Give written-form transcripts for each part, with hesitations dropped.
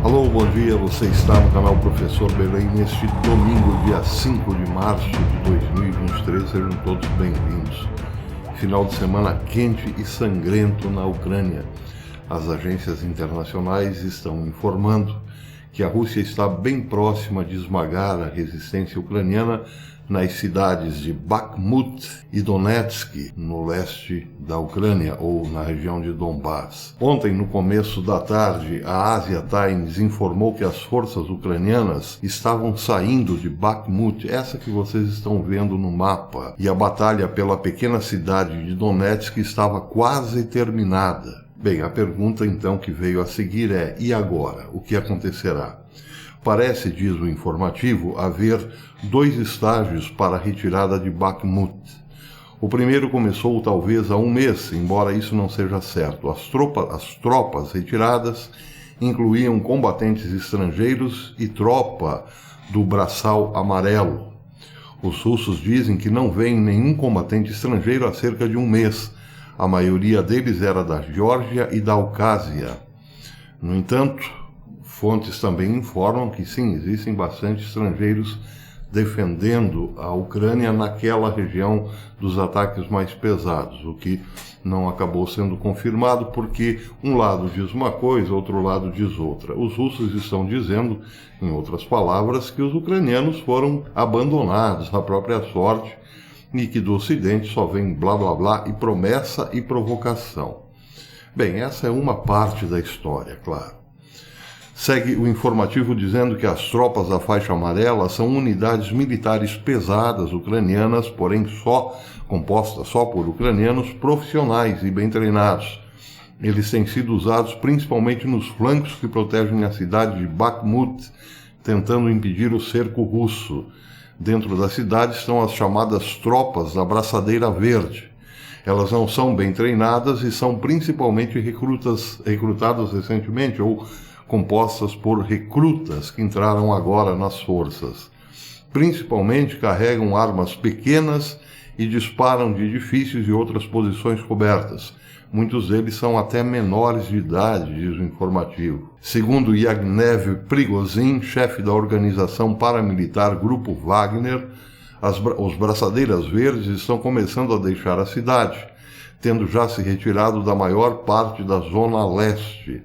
Alô, bom dia, você está no canal Professor Belém neste domingo, dia 5 de março de 2023, sejam todos bem-vindos. Final de semana quente e sangrento na Ucrânia. As agências internacionais estão informando que a Rússia está bem próxima de esmagar a resistência ucraniana nas cidades de Bakhmut e Donetsk, no leste da Ucrânia, ou na região de Donbás. Ontem, no começo da tarde, a Asia Times informou que as forças ucranianas estavam saindo de Bakhmut, essa que vocês estão vendo no mapa, e a batalha pela pequena cidade de Donetsk estava quase terminada. Bem, a pergunta então que veio a seguir é: e agora? O que acontecerá? Parece, diz o informativo, haver dois estágios para a retirada de Bakhmut. O primeiro começou talvez há um mês, embora isso não seja certo. As tropas retiradas incluíam combatentes estrangeiros e tropa do braçal amarelo. Os russos dizem que não veem nenhum combatente estrangeiro há cerca de um mês. A maioria deles era da Geórgia e da Abcásia. No entanto, fontes também informam que sim, existem bastante estrangeiros defendendo a Ucrânia naquela região dos ataques mais pesados, o que não acabou sendo confirmado porque um lado diz uma coisa, outro lado diz outra. Os russos estão dizendo, em outras palavras, que os ucranianos foram abandonados à própria sorte e que do Ocidente só vem blá blá blá e promessa e provocação. Bem, essa é uma parte da história, claro. Segue o informativo dizendo que as tropas da faixa amarela são unidades militares pesadas ucranianas, porém compostas só por ucranianos profissionais e bem treinados. Eles têm sido usados principalmente nos flancos que protegem a cidade de Bakhmut, tentando impedir o cerco russo. Dentro da cidade estão as chamadas tropas da Braçadeira Verde. Elas não são bem treinadas e são principalmente recrutadas recentemente ou compostas por recrutas que entraram agora nas forças. Principalmente carregam armas pequenas e disparam de edifícios e outras posições cobertas. Muitos deles são até menores de idade, diz o informativo. Segundo Yevgeny Prigozhin, chefe da organização paramilitar Grupo Wagner, os Braçadeiras Verdes estão começando a deixar a cidade, tendo já se retirado da maior parte da zona leste.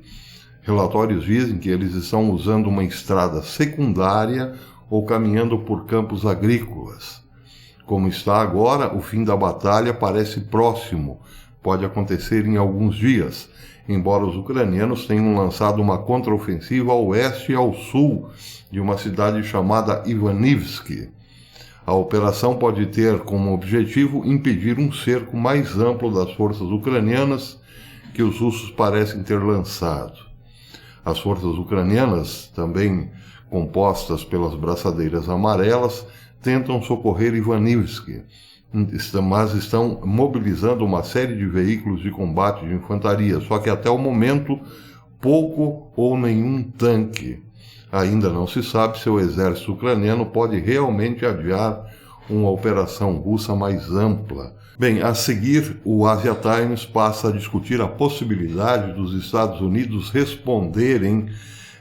Relatórios dizem que eles estão usando uma estrada secundária ou caminhando por campos agrícolas. Como está agora, o fim da batalha parece próximo. Pode acontecer em alguns dias, embora os ucranianos tenham lançado uma contraofensiva ao oeste e ao sul de uma cidade chamada Ivanivsk. A operação pode ter como objetivo impedir um cerco mais amplo das forças ucranianas que os russos parecem ter lançado. As forças ucranianas, também compostas pelas Braçadeiras Amarelas, tentam socorrer Ivanivsk, mas estão mobilizando uma série de veículos de combate de infantaria, só que até o momento pouco ou nenhum tanque. Ainda não se sabe se o exército ucraniano pode realmente adiar uma operação russa mais ampla. Bem, a seguir, o Asia Times passa a discutir a possibilidade dos Estados Unidos responderem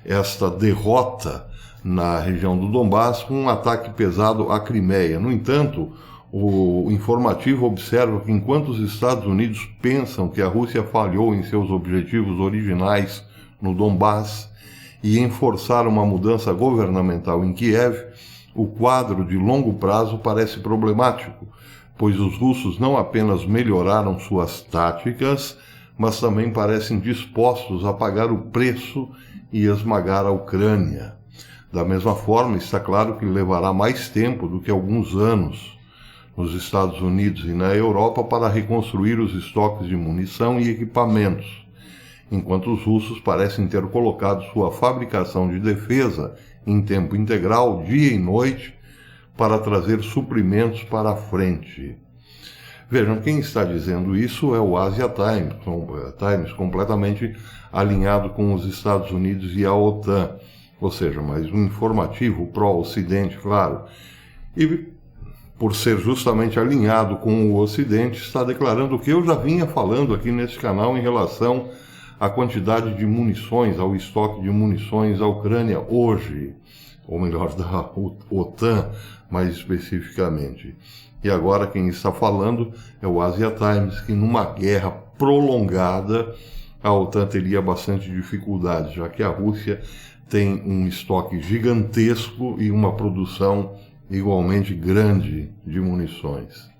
esta derrota na região do Donbás com um ataque pesado à Crimeia. No entanto, o informativo observa que enquanto os Estados Unidos pensam que a Rússia falhou em seus objetivos originais no Donbás e em forçar uma mudança governamental em Kiev, o quadro de longo prazo parece problemático, pois os russos não apenas melhoraram suas táticas, mas também parecem dispostos a pagar o preço e esmagar a Ucrânia. Da mesma forma, está claro que levará mais tempo do que alguns anos nos Estados Unidos e na Europa para reconstruir os estoques de munição e equipamentos, enquanto os russos parecem ter colocado sua fabricação de defesa em tempo integral, dia e noite, para trazer suprimentos para a frente. Vejam, quem está dizendo isso é o Asia Times, completamente alinhado com os Estados Unidos e a OTAN, ou seja, mais um informativo pró-Ocidente, claro. E, por ser justamente alinhado com o Ocidente, está declarando o que eu já vinha falando aqui nesse canal em relação a quantidade de munições, ao estoque de munições da Ucrânia hoje, ou melhor, da OTAN, mais especificamente. E agora quem está falando é o Asia Times, que numa guerra prolongada, a OTAN teria bastante dificuldade, já que a Rússia tem um estoque gigantesco e uma produção igualmente grande de munições.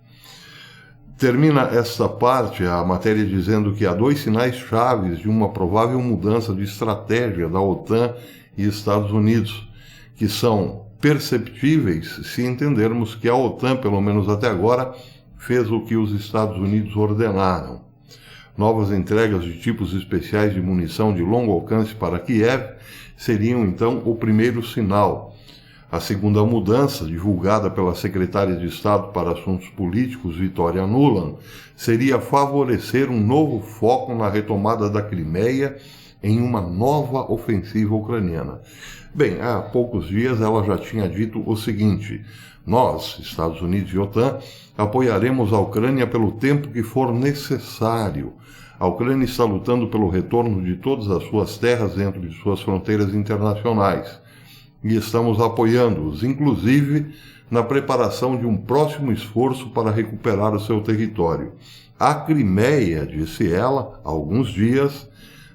Termina esta parte, a matéria, dizendo que há 2 sinais chaves de uma provável mudança de estratégia da OTAN e Estados Unidos, que são perceptíveis se entendermos que a OTAN, pelo menos até agora, fez o que os Estados Unidos ordenaram. Novas entregas de tipos especiais de munição de longo alcance para Kiev seriam então o primeiro sinal. A segunda mudança, divulgada pela secretária de Estado para Assuntos Políticos, Victoria Nuland, seria favorecer um novo foco na retomada da Crimeia em uma nova ofensiva ucraniana. Bem, há poucos dias ela já tinha dito o seguinte: nós, Estados Unidos e OTAN, apoiaremos a Ucrânia pelo tempo que for necessário. A Ucrânia está lutando pelo retorno de todas as suas terras dentro de suas fronteiras internacionais. E estamos apoiando-os, inclusive na preparação de um próximo esforço para recuperar o seu território. A Crimeia, disse ela, há alguns dias,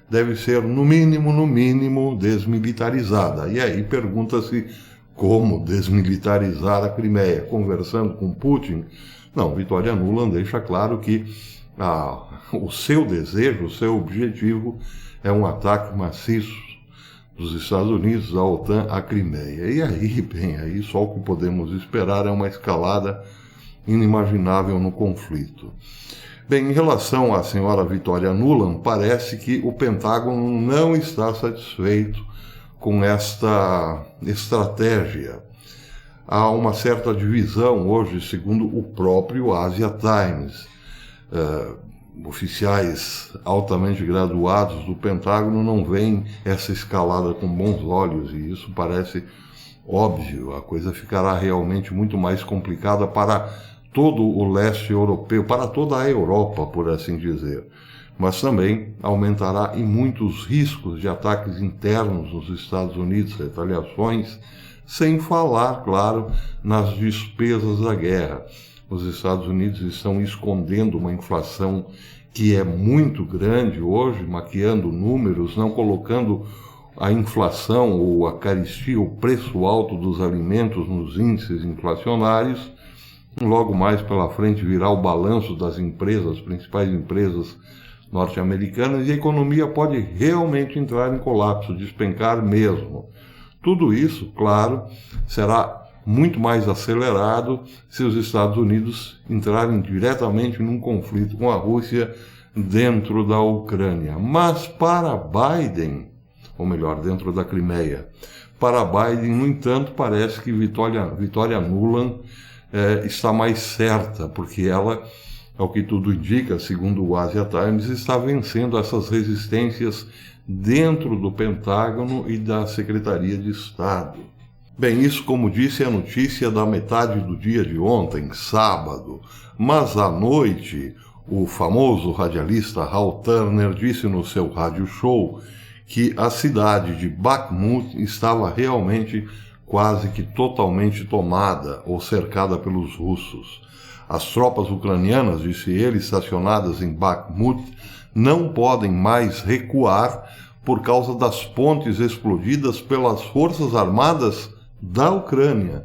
deve ser, no mínimo, desmilitarizada. E aí pergunta-se como desmilitarizar a Crimeia. Conversando com Putin? Não, Victoria Nuland deixa claro que o seu desejo, o seu objetivo é um ataque maciço dos Estados Unidos, da OTAN, à Crimeia. E aí só o que podemos esperar é uma escalada inimaginável no conflito. Bem, em relação à senhora Victoria Nuland, parece que o Pentágono não está satisfeito com esta estratégia. Há uma certa divisão hoje, segundo o próprio Asia Times. Oficiais altamente graduados do Pentágono não veem essa escalada com bons olhos, e isso parece óbvio. A coisa ficará realmente muito mais complicada para todo o leste europeu, para toda a Europa, por assim dizer. Mas também aumentará em muitos riscos de ataques internos nos Estados Unidos, retaliações, sem falar, claro, nas despesas da guerra. Os Estados Unidos estão escondendo uma inflação que é muito grande hoje, maquiando números, não colocando a inflação ou a carestia, o preço alto dos alimentos nos índices inflacionários. Logo mais pela frente virá o balanço das empresas, principais empresas norte-americanas, e a economia pode realmente entrar em colapso, despencar mesmo. Tudo isso, claro, será muito mais acelerado se os Estados Unidos entrarem diretamente num conflito com a Rússia dentro da Ucrânia. Mas para Biden, ou melhor, dentro da Crimeia, para Biden, no entanto, parece que Victoria Nuland está mais certa, porque ela, ao que tudo indica, segundo o Asia Times, está vencendo essas resistências dentro do Pentágono e da Secretaria de Estado. Bem, isso, como disse, é notícia da metade do dia de ontem, sábado. Mas à noite, o famoso radialista Hal Turner disse no seu rádio show que a cidade de Bakhmut estava realmente quase que totalmente tomada ou cercada pelos russos. As tropas ucranianas, disse ele, estacionadas em Bakhmut, não podem mais recuar por causa das pontes explodidas pelas forças armadas da Ucrânia.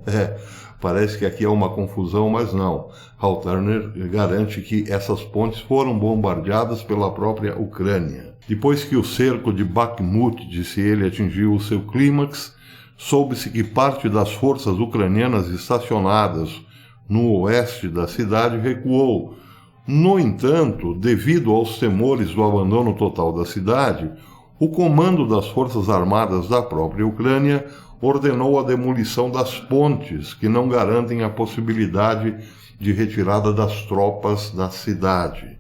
Parece que aqui é uma confusão, mas não. Hal Turner garante que essas pontes foram bombardeadas pela própria Ucrânia. Depois que o cerco de Bakhmut, disse ele, atingiu o seu clímax, soube-se que parte das forças ucranianas estacionadas no oeste da cidade recuou. No entanto, devido aos temores do abandono total da cidade, o comando das forças armadas da própria Ucrânia ordenou a demolição das pontes, que não garantem a possibilidade de retirada das tropas da cidade.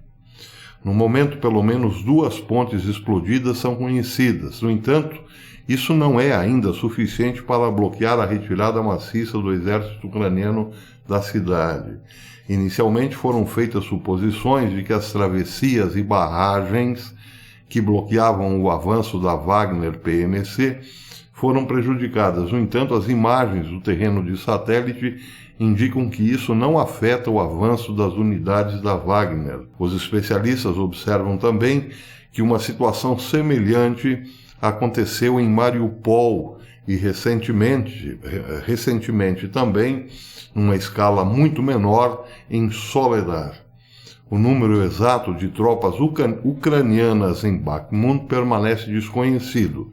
No momento, pelo menos 2 pontes explodidas são conhecidas. No entanto, isso não é ainda suficiente para bloquear a retirada maciça do exército ucraniano da cidade. Inicialmente foram feitas suposições de que as travessias e barragens que bloqueavam o avanço da Wagner PMC foram prejudicadas. No entanto, as imagens do terreno de satélite indicam que isso não afeta o avanço das unidades da Wagner. Os especialistas observam também que uma situação semelhante aconteceu em Mariupol e recentemente também, numa escala muito menor, em Soledar. O número exato de tropas ucranianas em Bakhmut permanece desconhecido.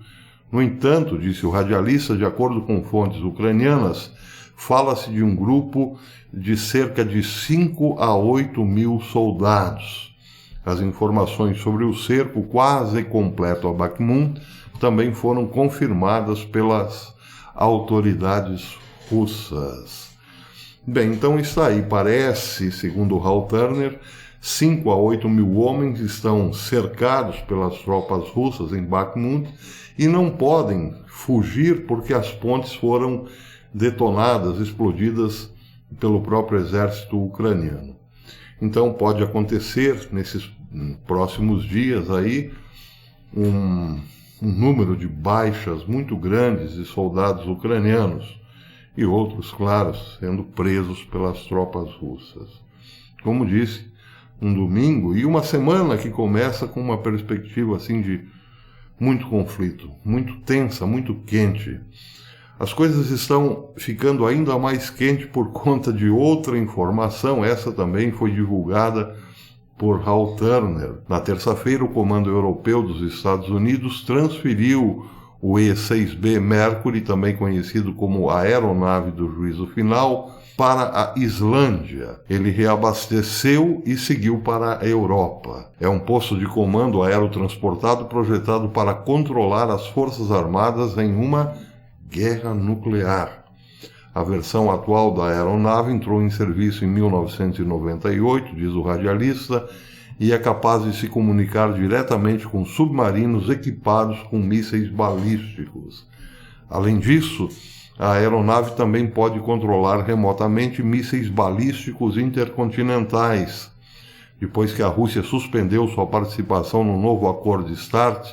No entanto, disse o radialista, de acordo com fontes ucranianas, fala-se de um grupo de cerca de 5 a 8 mil soldados. As informações sobre o cerco quase completo a Bakhmut também foram confirmadas pelas autoridades russas. Bem, então está aí. Parece, segundo Hal Turner, 5 a 8 mil homens estão cercados pelas tropas russas em Bakhmut e não podem fugir porque as pontes foram detonadas, explodidas pelo próprio exército ucraniano. Então pode acontecer nesses próximos dias aí um número de baixas muito grandes de soldados ucranianos e outros, claro, sendo presos pelas tropas russas. Como disse, um domingo e uma semana que começa com uma perspectiva assim de muito conflito, muito tensa, muito quente. As coisas estão ficando ainda mais quentes por conta de outra informação, essa também foi divulgada por Hal Turner. Na terça-feira, o Comando Europeu dos Estados Unidos transferiu o E-6B Mercury, também conhecido como a aeronave do juízo final, para a Islândia. Ele reabasteceu e seguiu para a Europa. É um posto de comando aerotransportado projetado para controlar as forças armadas em uma guerra nuclear. A versão atual da aeronave entrou em serviço em 1998, diz o radialista, e é capaz de se comunicar diretamente com submarinos equipados com mísseis balísticos. Além disso, a aeronave também pode controlar remotamente mísseis balísticos intercontinentais. Depois que a Rússia suspendeu sua participação no novo acordo START,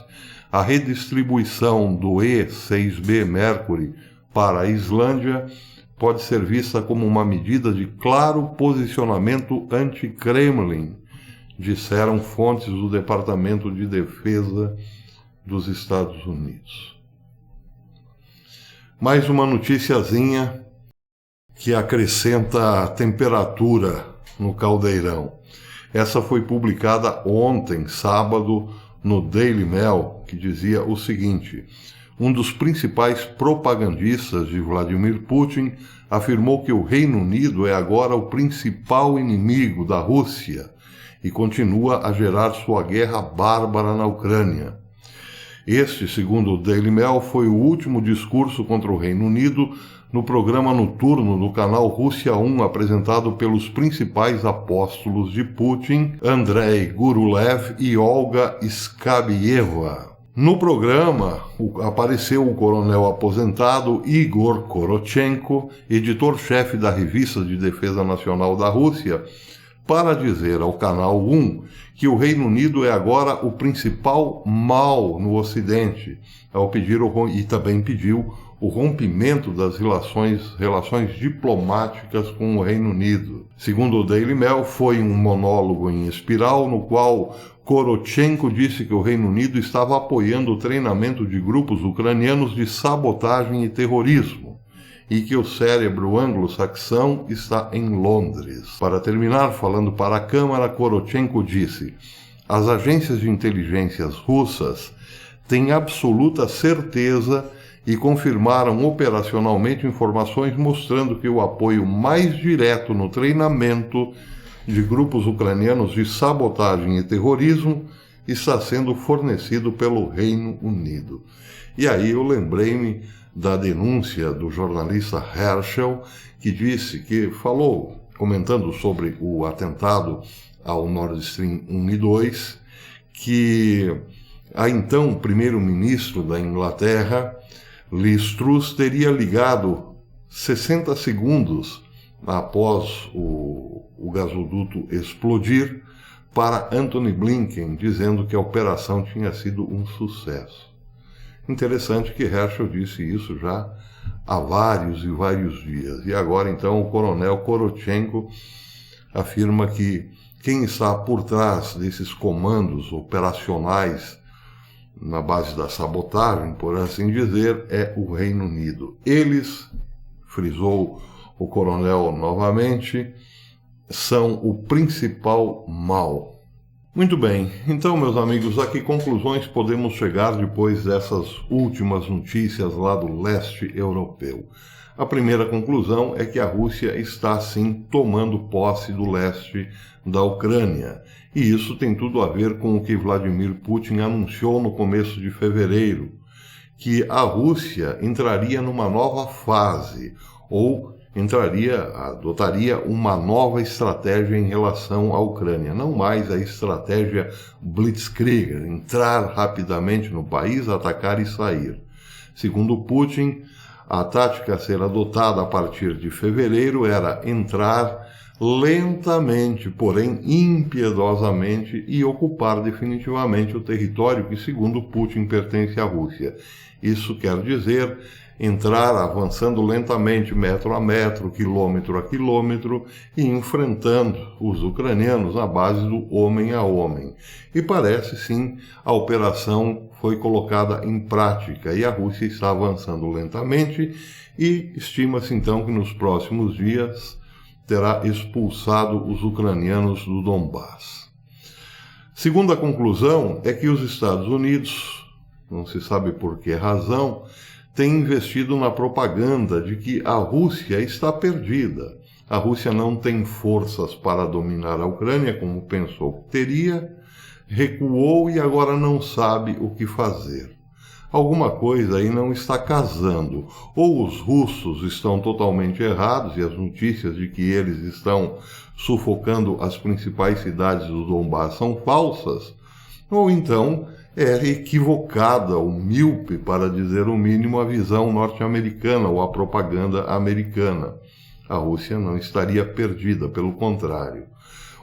a redistribuição do E-6B Mercury para a Islândia pode ser vista como uma medida de claro posicionamento anti-Kremlin, disseram fontes do Departamento de Defesa dos Estados Unidos. Mais uma noticiazinha que acrescenta a temperatura no caldeirão. Essa foi publicada ontem, sábado, no Daily Mail, que dizia o seguinte: um dos principais propagandistas de Vladimir Putin afirmou que o Reino Unido é agora o principal inimigo da Rússia e continua a gerar sua guerra bárbara na Ucrânia. Este, segundo o Daily Mail, foi o último discurso contra o Reino Unido no programa noturno do canal Rússia 1, apresentado pelos principais apóstolos de Putin, Andrei Gurulev e Olga Skabieva. No programa apareceu o coronel aposentado Igor Korotchenko, editor-chefe da Revista de Defesa Nacional da Rússia, para dizer ao Canal 1 que o Reino Unido é agora o principal mal no Ocidente, e também pediu o rompimento das relações diplomáticas com o Reino Unido. Segundo o Daily Mail, foi um monólogo em espiral no qual Korotchenko disse que o Reino Unido estava apoiando o treinamento de grupos ucranianos de sabotagem e terrorismo e que o cérebro anglo-saxão está em Londres. Para terminar, falando para a Câmara, Korotchenko disse: as agências de inteligências russas têm absoluta certeza e confirmaram operacionalmente informações mostrando que o apoio mais direto no treinamento de grupos ucranianos de sabotagem e terrorismo está sendo fornecido pelo Reino Unido. E aí eu lembrei-me da denúncia do jornalista Herschel, que falou, comentando sobre o atentado ao Nord Stream 1 e 2, que a então primeiro-ministro da Inglaterra, Liz Truss, teria ligado 60 segundos após o gasoduto explodir para Antony Blinken, dizendo que a operação tinha sido um sucesso. Interessante que Herschel disse isso já há vários e vários dias. E agora, então, o coronel Korotchenko afirma que quem está por trás desses comandos operacionais na base da sabotagem, por assim dizer, é o Reino Unido. Eles, frisou o coronel novamente, são o principal mal. Muito bem, então, meus amigos, a que conclusões podemos chegar depois dessas últimas notícias lá do leste europeu? A primeira conclusão é que a Rússia está, sim, tomando posse do leste da Ucrânia. E isso tem tudo a ver com o que Vladimir Putin anunciou no começo de fevereiro, que a Rússia entraria numa nova fase, ou adotaria uma nova estratégia em relação à Ucrânia. Não mais a estratégia Blitzkrieg, entrar rapidamente no país, atacar e sair. Segundo Putin, a tática a ser adotada a partir de fevereiro era entrar lentamente, porém impiedosamente, e ocupar definitivamente o território que, segundo Putin, pertence à Rússia. Isso quer dizer entrar avançando lentamente, metro a metro, quilômetro a quilômetro, e enfrentando os ucranianos na base do homem a homem. E parece, sim, a operação foi colocada em prática, e a Rússia está avançando lentamente, e estima-se então que nos próximos dias terá expulsado os ucranianos do Donbás. Segunda conclusão é que os Estados Unidos, não se sabe por que razão, tem investido na propaganda de que a Rússia está perdida. A Rússia não tem forças para dominar a Ucrânia, como pensou que teria, recuou e agora não sabe o que fazer. Alguma coisa aí não está casando. Ou os russos estão totalmente errados e as notícias de que eles estão sufocando as principais cidades do Donbás são falsas, ou então é equivocada ou míope, para dizer o mínimo, a visão norte-americana ou a propaganda americana. A Rússia não estaria perdida, pelo contrário.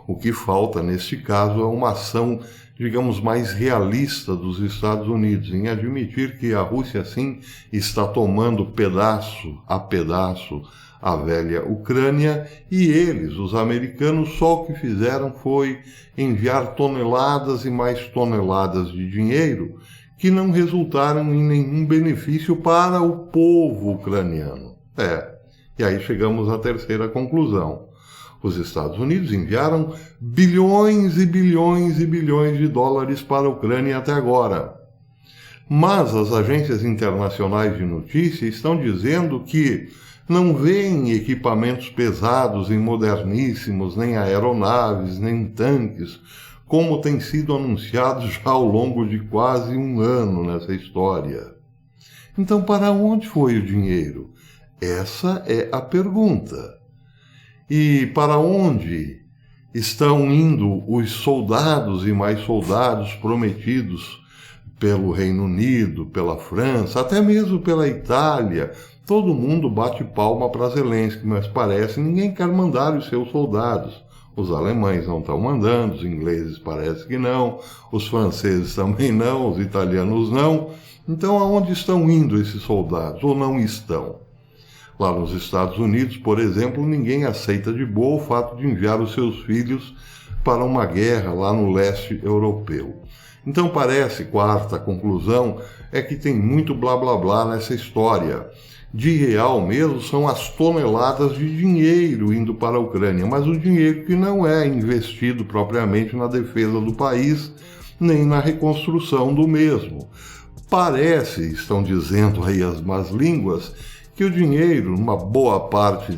O que falta, neste caso, é uma ação, digamos, mais realista dos Estados Unidos, em admitir que a Rússia, sim, está tomando pedaço a pedaço a velha Ucrânia, e eles, os americanos, só o que fizeram foi enviar toneladas e mais toneladas de dinheiro que não resultaram em nenhum benefício para o povo ucraniano. E aí chegamos à terceira conclusão. Os Estados Unidos enviaram bilhões e bilhões e bilhões de dólares para a Ucrânia até agora. Mas as agências internacionais de notícia estão dizendo que não veem equipamentos pesados e moderníssimos, nem aeronaves, nem tanques, como tem sido anunciado já ao longo de quase um ano nessa história. Então, para onde foi o dinheiro? Essa é a pergunta. E para onde estão indo os soldados e mais soldados prometidos pelo Reino Unido, pela França, até mesmo pela Itália? Todo mundo bate palma para Zelensky, mas parece que ninguém quer mandar os seus soldados. Os alemães não estão mandando, os ingleses parece que não, os franceses também não, os italianos não. Então, aonde estão indo esses soldados? Ou não estão? Lá nos Estados Unidos, por exemplo, ninguém aceita de boa o fato de enviar os seus filhos para uma guerra lá no leste europeu. Então parece, quarta conclusão, é que tem muito blá blá blá nessa história. De real mesmo são as toneladas de dinheiro indo para a Ucrânia, mas o dinheiro que não é investido propriamente na defesa do país, nem na reconstrução do mesmo. Parece, estão dizendo aí as más línguas, que o dinheiro, uma boa parte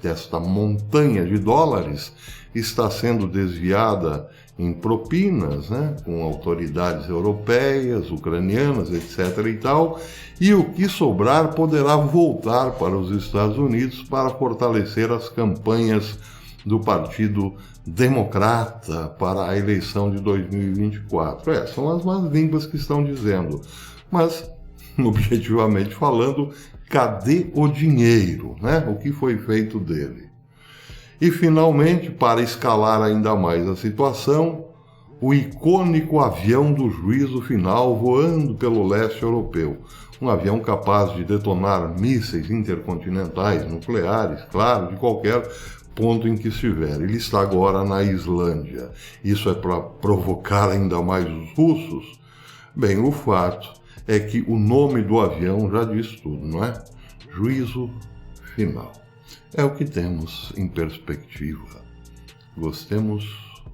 desta montanha de dólares, está sendo desviada em propinas, com autoridades europeias, ucranianas, etc. e tal, e o que sobrar poderá voltar para os Estados Unidos para fortalecer as campanhas do Partido Democrata para a eleição de 2024. São as más línguas que estão dizendo, mas, objetivamente falando, cadê o dinheiro, O que foi feito dele? E, finalmente, para escalar ainda mais a situação, o icônico avião do juízo final voando pelo leste europeu. Um avião capaz de detonar mísseis intercontinentais, nucleares, claro, de qualquer ponto em que estiver. Ele está agora na Islândia. Isso é para provocar ainda mais os russos? Bem, o fato é que o nome do avião já diz tudo, não é? Juízo final. É o que temos em perspectiva. Gostemos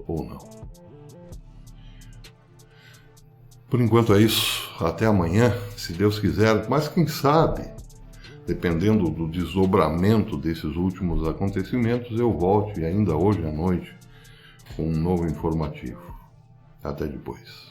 ou não. Por enquanto é isso. Até amanhã, se Deus quiser. Mas quem sabe, dependendo do desdobramento desses últimos acontecimentos, eu volte ainda hoje à noite com um novo informativo. Até depois.